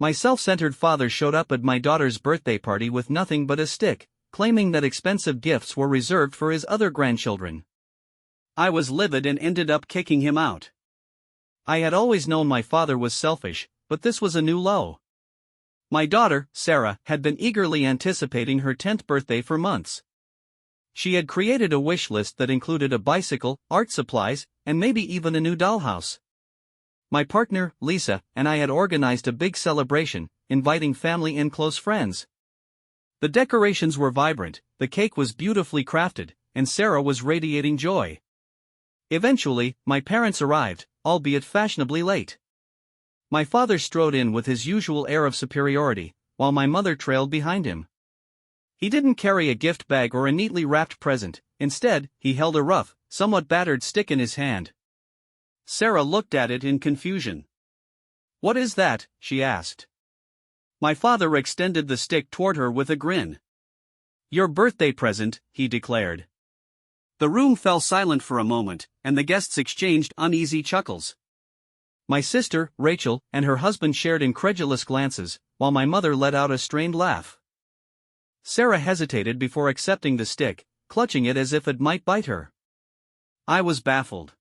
My self-centered father showed up at my daughter's birthday party with nothing but a stick, claiming that expensive gifts were reserved for his other grandchildren. I was livid and ended up kicking him out. I had always known my father was selfish, but this was a new low. My daughter, Sarah, had been eagerly anticipating her 10th birthday for months. She had created a wish list that included a bicycle, art supplies, and maybe even a new dollhouse. My partner, Lisa, and I had organized a big celebration, inviting family and close friends. The decorations were vibrant, the cake was beautifully crafted, and Sarah was radiating joy. Eventually, my parents arrived, albeit fashionably late. My father strode in with his usual air of superiority, while my mother trailed behind him. He didn't carry a gift bag or a neatly wrapped present, instead, he held a rough, somewhat battered stick in his hand. Sarah looked at it in confusion. "What is that?" she asked. My father extended the stick toward her with a grin. "Your birthday present," he declared. The room fell silent for a moment, and the guests exchanged uneasy chuckles. My sister, Rachel, and her husband shared incredulous glances, while my mother let out a strained laugh. Sarah hesitated before accepting the stick, clutching it as if it might bite her. I was baffled.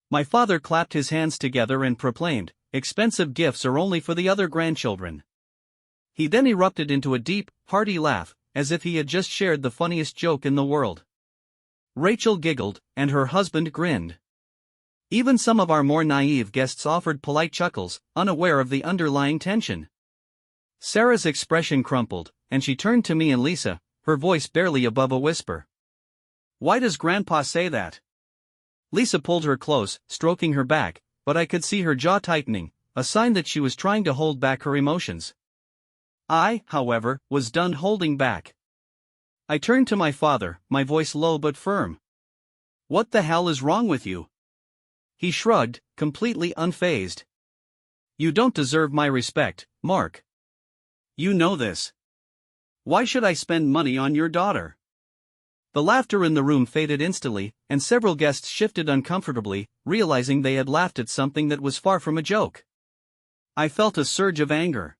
My father clapped his hands together and proclaimed, "Expensive gifts are only for the other grandchildren." He then erupted into a deep, hearty laugh, as if he had just shared the funniest joke in the world. Rachel giggled, and her husband grinned. Even some of our more naive guests offered polite chuckles, unaware of the underlying tension. Sarah's expression crumpled, and she turned to me and Lisa, her voice barely above a whisper. "Why does Grandpa say that?" Lisa pulled her close, stroking her back, but I could see her jaw tightening, a sign that she was trying to hold back her emotions. I, however, was done holding back. I turned to my father, my voice low but firm. "What the hell is wrong with you?" He shrugged, completely unfazed. "You don't deserve my respect, Mark. You know this. Why should I spend money on your daughter?" The laughter in the room faded instantly, and several guests shifted uncomfortably, realizing they had laughed at something that was far from a joke. I felt a surge of anger.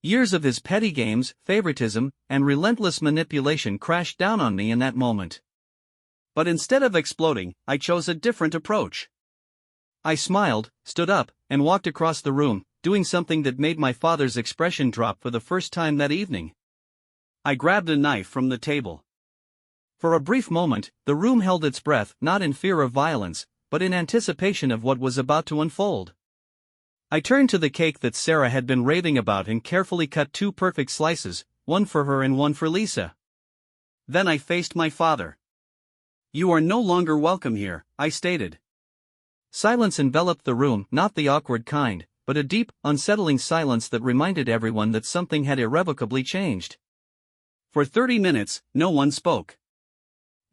Years of his petty games, favoritism, and relentless manipulation crashed down on me in that moment. But instead of exploding, I chose a different approach. I smiled, stood up, and walked across the room, doing something that made my father's expression drop for the first time that evening. I grabbed a knife from the table. For a brief moment, the room held its breath, not in fear of violence, but in anticipation of what was about to unfold. I turned to the cake that Sarah had been raving about and carefully cut 2 perfect slices, one for her and one for Lisa. Then I faced my father. "You are no longer welcome here," I stated. Silence enveloped the room, not the awkward kind, but a deep, unsettling silence that reminded everyone that something had irrevocably changed. For 30 minutes, no one spoke.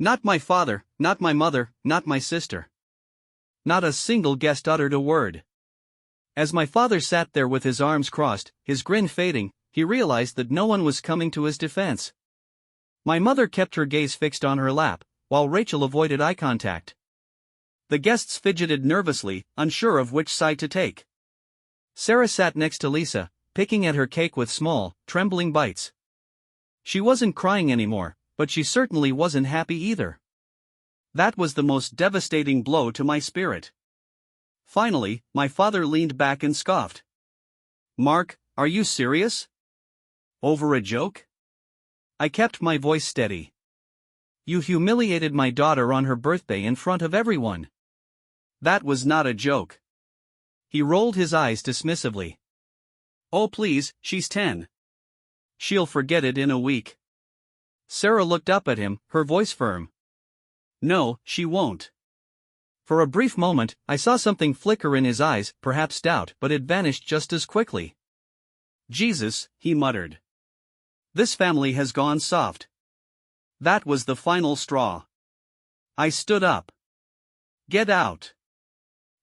Not my father, not my mother, not my sister. Not a single guest uttered a word. As my father sat there with his arms crossed, his grin fading, he realized that no one was coming to his defense. My mother kept her gaze fixed on her lap, while Rachel avoided eye contact. The guests fidgeted nervously, unsure of which side to take. Sarah sat next to Lisa, picking at her cake with small, trembling bites. She wasn't crying anymore, but she certainly wasn't happy either. That was the most devastating blow to my spirit. Finally, my father leaned back and scoffed. "Mark, are you serious? Over a joke?" I kept my voice steady. "You humiliated my daughter on her birthday in front of everyone. That was not a joke." He rolled his eyes dismissively. "Oh please, she's 10. She'll forget it in a week." Sarah looked up at him, her voice firm. "No, she won't." For a brief moment, I saw something flicker in his eyes, perhaps doubt, but it vanished just as quickly. "Jesus," he muttered. "This family has gone soft." That was the final straw. I stood up. "Get out."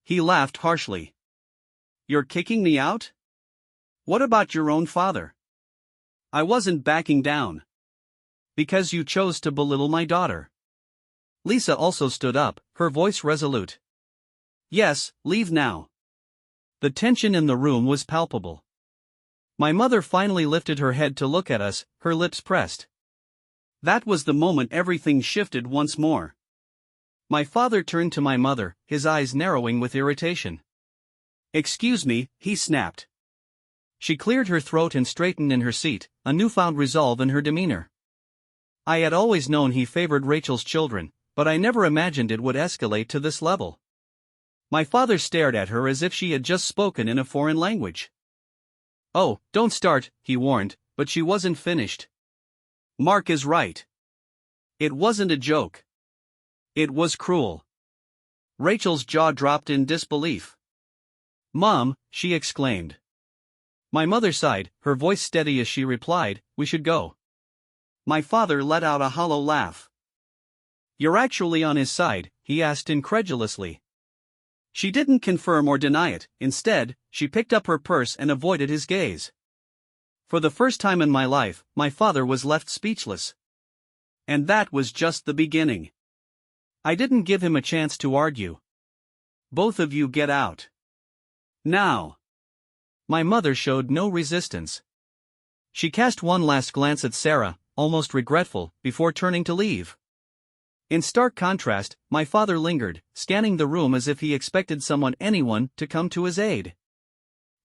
He laughed harshly. "You're kicking me out? What about your own father?" I wasn't backing down. "Because you chose to belittle my daughter." Lisa also stood up, her voice resolute. "Yes, leave now." The tension in the room was palpable. My mother finally lifted her head to look at us, her lips pressed. That was the moment everything shifted once more. My father turned to my mother, his eyes narrowing with irritation. "Excuse me," he snapped. She cleared her throat and straightened in her seat, a newfound resolve in her demeanor. I had always known he favored Rachel's children, but I never imagined it would escalate to this level. My father stared at her as if she had just spoken in a foreign language. "Oh, don't start," he warned, but she wasn't finished. "Mark is right. It wasn't a joke. It was cruel." Rachel's jaw dropped in disbelief. "Mom," she exclaimed. My mother sighed, her voice steady as she replied, "We should go." My father let out a hollow laugh. "You're actually on his side?" he asked incredulously. She didn't confirm or deny it, instead, she picked up her purse and avoided his gaze. For the first time in my life, my father was left speechless. And that was just the beginning. I didn't give him a chance to argue. "Both of you get out. Now." My mother showed no resistance. She cast one last glance at Sarah, almost regretful, before turning to leave. In stark contrast, my father lingered, scanning the room as if he expected anyone, to come to his aid.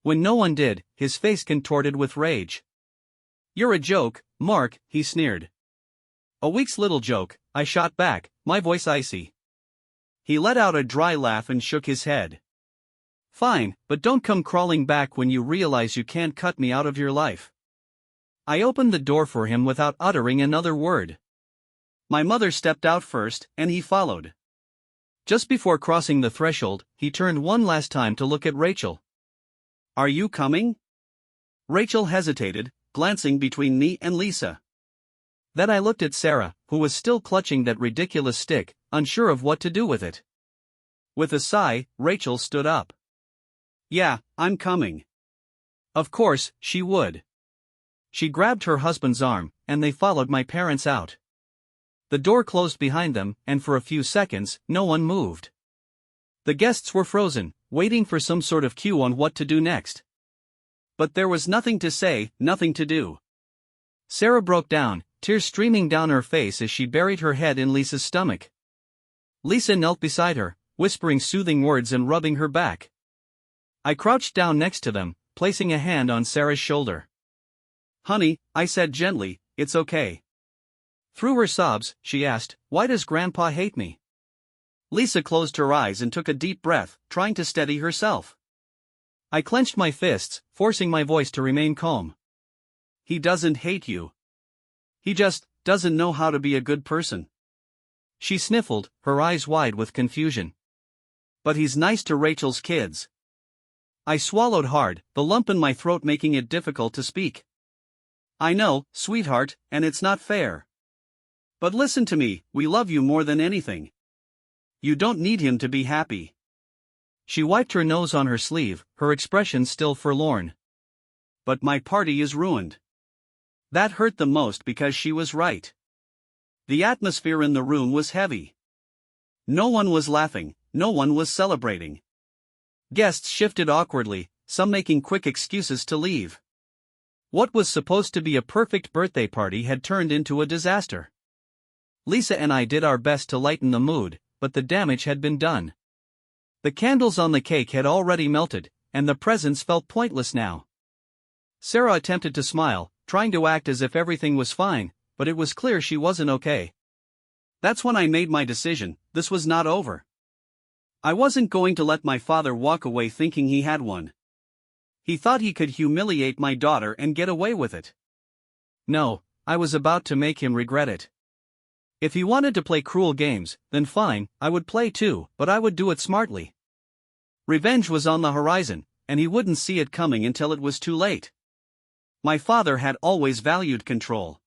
When no one did, his face contorted with rage. "You're a joke, Mark," he sneered. "A week's little joke," I shot back, my voice icy. He let out a dry laugh and shook his head. "Fine, but don't come crawling back when you realize you can't cut me out of your life." I opened the door for him without uttering another word. My mother stepped out first, and he followed. Just before crossing the threshold, he turned one last time to look at Rachel. "Are you coming?" Rachel hesitated, glancing between me and Lisa. Then I looked at Sarah, who was still clutching that ridiculous stick, unsure of what to do with it. With a sigh, Rachel stood up. "Yeah, I'm coming." Of course, she would. She grabbed her husband's arm, and they followed my parents out. The door closed behind them, and for a few seconds, no one moved. The guests were frozen, waiting for some sort of cue on what to do next. But there was nothing to say, nothing to do. Sarah broke down, tears streaming down her face as she buried her head in Lisa's stomach. Lisa knelt beside her, whispering soothing words and rubbing her back. I crouched down next to them, placing a hand on Sarah's shoulder. "Honey," I said gently, "it's okay." Through her sobs, she asked, "Why does Grandpa hate me?" Lisa closed her eyes and took a deep breath, trying to steady herself. I clenched my fists, forcing my voice to remain calm. "He doesn't hate you. He just doesn't know how to be a good person." She sniffled, her eyes wide with confusion. "But he's nice to Rachel's kids." I swallowed hard, the lump in my throat making it difficult to speak. "I know, sweetheart, and it's not fair. But listen to me, we love you more than anything. You don't need him to be happy." She wiped her nose on her sleeve, her expression still forlorn. "But my party is ruined." That hurt the most because she was right. The atmosphere in the room was heavy. No one was laughing, no one was celebrating. Guests shifted awkwardly, some making quick excuses to leave. What was supposed to be a perfect birthday party had turned into a disaster. Lisa and I did our best to lighten the mood, but the damage had been done. The candles on the cake had already melted, and the presents felt pointless now. Sarah attempted to smile, trying to act as if everything was fine, but it was clear she wasn't okay. That's when I made my decision, this was not over. I wasn't going to let my father walk away thinking he had one. He thought he could humiliate my daughter and get away with it. No, I was about to make him regret it. If he wanted to play cruel games, then fine, I would play too, but I would do it smartly. Revenge was on the horizon, and he wouldn't see it coming until it was too late. My father had always valued control.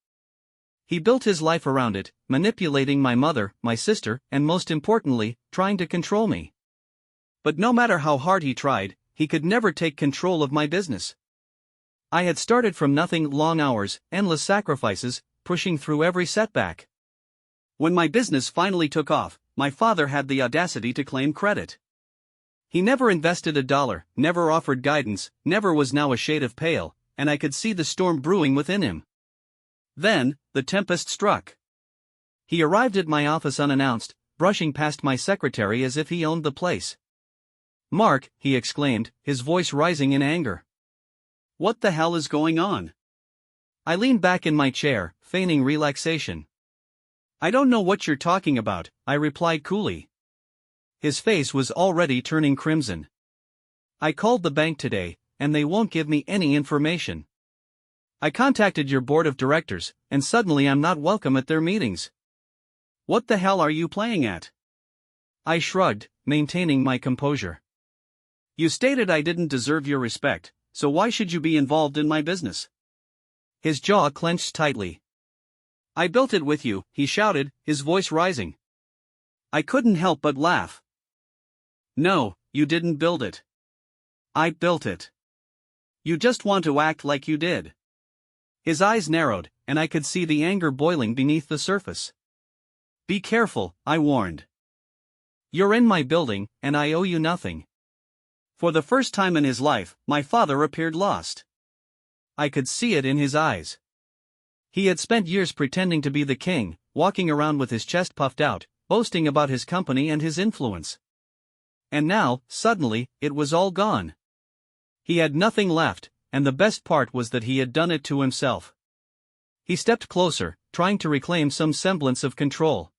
He built his life around it, manipulating my mother, my sister, and most importantly, trying to control me. But no matter how hard he tried, he could never take control of my business. I had started from nothing, long hours, endless sacrifices, pushing through every setback. When my business finally took off, my father had the audacity to claim credit. He never invested a dollar, never offered guidance, never was now a shade of pale, and I could see the storm brewing within him. Then, the tempest struck. He arrived at my office unannounced, brushing past my secretary as if he owned the place. "Mark," he exclaimed, his voice rising in anger. "What the hell is going on?" I leaned back in my chair, feigning relaxation. "I don't know what you're talking about," I replied coolly. His face was already turning crimson. "I called the bank today, and they won't give me any information. I contacted your board of directors, and suddenly I'm not welcome at their meetings. What the hell are you playing at?" I shrugged, maintaining my composure. "You stated I didn't deserve your respect, so why should you be involved in my business?" His jaw clenched tightly. "I built it with you," he shouted, his voice rising. I couldn't help but laugh. "No, you didn't build it. I built it. You just want to act like you did." His eyes narrowed, and I could see the anger boiling beneath the surface. "Be careful," I warned. "You're in my building, and I owe you nothing." For the first time in his life, my father appeared lost. I could see it in his eyes. He had spent years pretending to be the king, walking around with his chest puffed out, boasting about his company and his influence. And now, suddenly, it was all gone. He had nothing left, and the best part was that he had done it to himself. He stepped closer, trying to reclaim some semblance of control.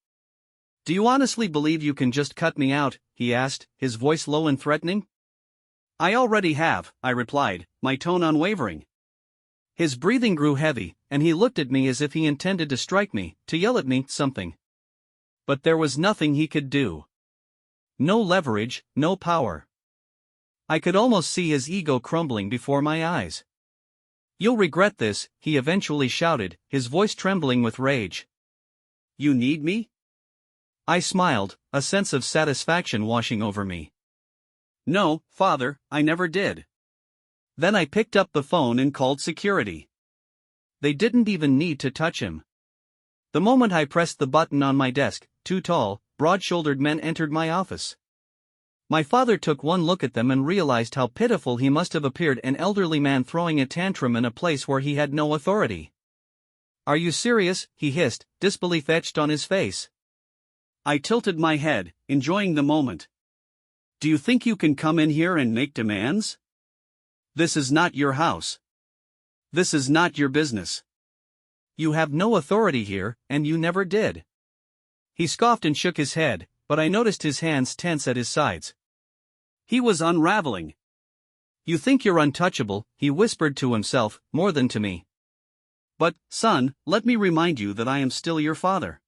"Do you honestly believe you can just cut me out?" he asked, his voice low and threatening. "I already have," I replied, my tone unwavering. His breathing grew heavy, and he looked at me as if he intended to strike me, to yell at me something. But there was nothing he could do. No leverage, no power. I could almost see his ego crumbling before my eyes. "You'll regret this," he eventually shouted, his voice trembling with rage. "You need me?" I smiled, a sense of satisfaction washing over me. "No, Father, I never did." Then I picked up the phone and called security. They didn't even need to touch him. The moment I pressed the button on my desk, two tall, broad-shouldered men entered my office. My father took one look at them and realized how pitiful he must have appeared, an elderly man throwing a tantrum in a place where he had no authority. "Are you serious?" he hissed, disbelief etched on his face. I tilted my head, enjoying the moment. "Do you think you can come in here and make demands? This is not your house. This is not your business. You have no authority here, and you never did." He scoffed and shook his head, but I noticed his hands tense at his sides. He was unraveling. "You think you're untouchable," he whispered to himself, more than to me. "But, son, let me remind you that I am still your father.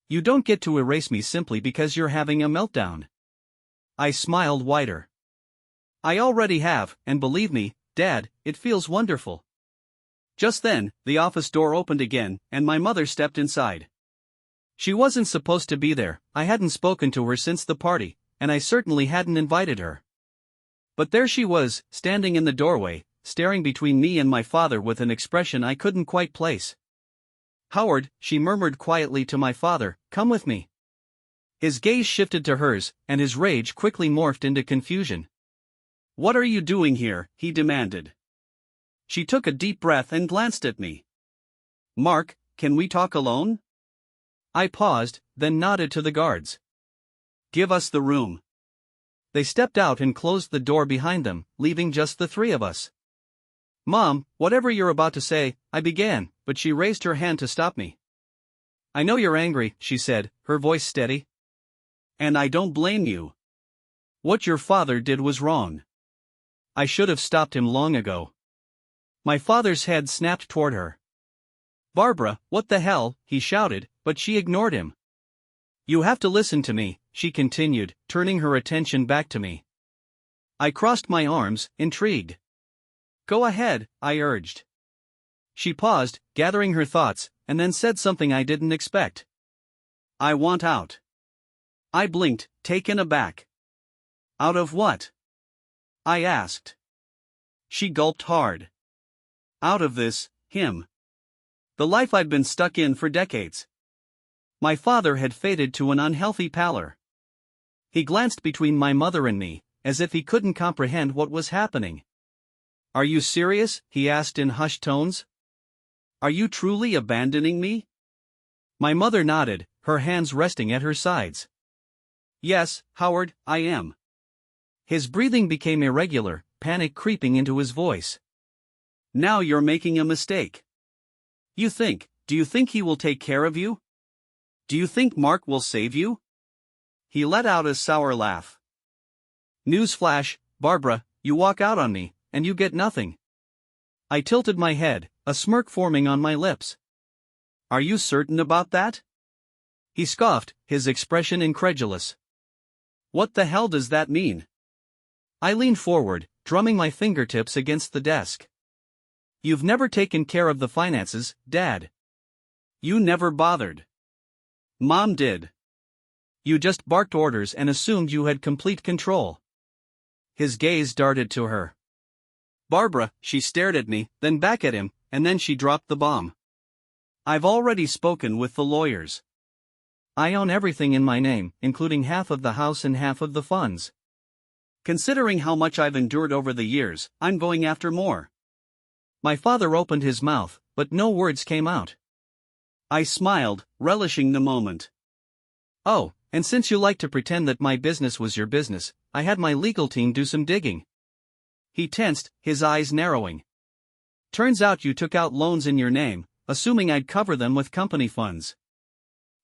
You don't get to erase me simply because you're having a meltdown." I smiled wider. "I already have, and believe me, Dad, it feels wonderful." Just then, the office door opened again, and my mother stepped inside. She wasn't supposed to be there. I hadn't spoken to her since the party, and I certainly hadn't invited her. But there she was, standing in the doorway, staring between me and my father with an expression I couldn't quite place. "Howard," she murmured quietly to my father, "come with me." His gaze shifted to hers, and his rage quickly morphed into confusion. "What are you doing here?" he demanded. She took a deep breath and glanced at me. "Mark, can we talk alone?" I paused, then nodded to the guards. "Give us the room." They stepped out and closed the door behind them, leaving just the three of us. "Mom, whatever you're about to say," I began, but she raised her hand to stop me. "I know you're angry," she said, her voice steady. "And I don't blame you. What your father did was wrong. I should have stopped him long ago." My father's head snapped toward her. "Barbara, what the hell?" he shouted, but she ignored him. "You have to listen to me," she continued, turning her attention back to me. I crossed my arms, intrigued. "Go ahead," I urged. She paused, gathering her thoughts, and then said something I didn't expect. "I want out." I blinked, taken aback. "Out of what?" I asked. She gulped hard. "Out of this, him. The life I'd been stuck in for decades." My father had faded to an unhealthy pallor. He glanced between my mother and me, as if he couldn't comprehend what was happening. Are you serious? He asked in hushed tones. Are you truly abandoning me? My mother nodded, her hands resting at her sides. Yes, Howard, I am. His breathing became irregular, panic creeping into his voice. Now you're making a mistake. Do you think he will take care of you? Do you think Mark will save you? He let out a sour laugh. Newsflash, Barbara, you walk out on me, and you get nothing. I tilted my head, a smirk forming on my lips. Are you certain about that? He scoffed, his expression incredulous. What the hell does that mean? I leaned forward, drumming my fingertips against the desk. You've never taken care of the finances, Dad. You never bothered. Mom did. You just barked orders and assumed you had complete control. His gaze darted to her. Barbara, she stared at me, then back at him, and then she dropped the bomb. I've already spoken with the lawyers. I own everything in my name, including half of the house and half of the funds. Considering how much I've endured over the years, I'm going after more. My father opened his mouth, but no words came out. I smiled, relishing the moment. Oh, and since you like to pretend that my business was your business, I had my legal team do some digging. He tensed, his eyes narrowing. Turns out you took out loans in your name, assuming I'd cover them with company funds.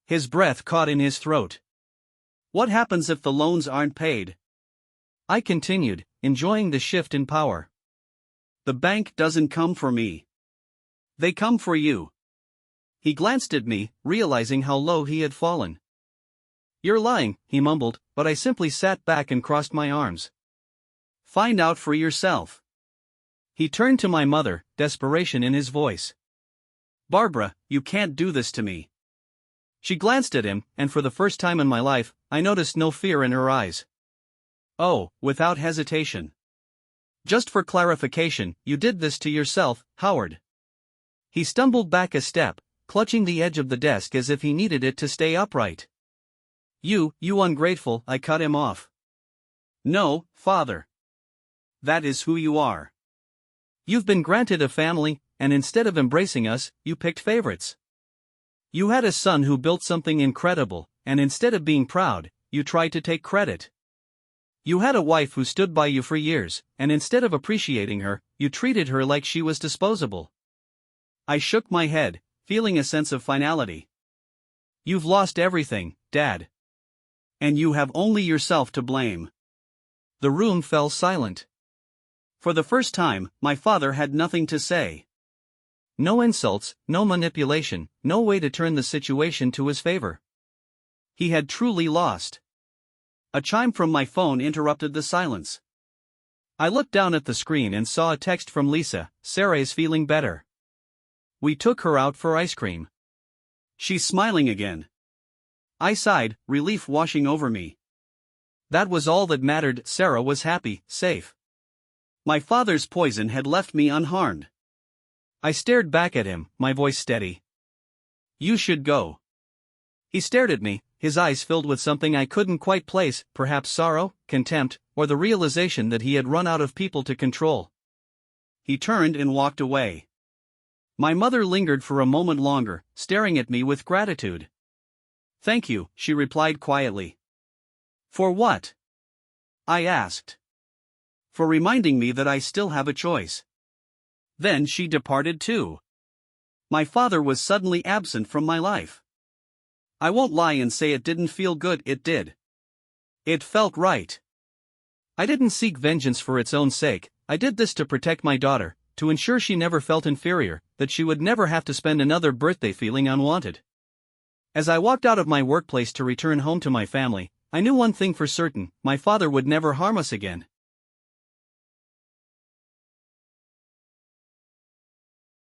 His breath caught in his throat. What happens if the loans aren't paid? I continued, enjoying the shift in power. The bank doesn't come for me. They come for you. He glanced at me, realizing how low he had fallen. You're lying, he mumbled, but I simply sat back and crossed my arms. Find out for yourself. He turned to my mother, desperation in his voice. Barbara, you can't do this to me. She glanced at him, and for the first time in my life, I noticed no fear in her eyes. Oh, without hesitation. Just for clarification, you did this to yourself, Howard. He stumbled back a step, clutching the edge of the desk as if he needed it to stay upright. You ungrateful, I cut him off. No, Father. That is who you are. You've been granted a family, and instead of embracing us, you picked favorites. You had a son who built something incredible, and instead of being proud, you tried to take credit. You had a wife who stood by you for years, and instead of appreciating her, you treated her like she was disposable. I shook my head, feeling a sense of finality. You've lost everything, Dad. And you have only yourself to blame. The room fell silent. For the first time, my father had nothing to say. No insults, no manipulation, no way to turn the situation to his favor. He had truly lost. A chime from my phone interrupted the silence. I looked down at the screen and saw a text from Lisa. Sarah is feeling better. We took her out for ice cream. She's smiling again. I sighed, relief washing over me. That was all that mattered. Sarah was happy, safe. My father's poison had left me unharmed. I stared back at him, my voice steady. You should go. He stared at me, his eyes filled with something I couldn't quite place, perhaps sorrow, contempt, or the realization that he had run out of people to control. He turned and walked away. My mother lingered for a moment longer, staring at me with gratitude. Thank you, she replied quietly. For what? I asked. For reminding me that I still have a choice. Then she departed too. My father was suddenly absent from my life. I won't lie and say it didn't feel good, it did. It felt right. I didn't seek vengeance for its own sake, I did this to protect my daughter, to ensure she never felt inferior, that she would never have to spend another birthday feeling unwanted. As I walked out of my workplace to return home to my family, I knew one thing for certain, my father would never harm us again.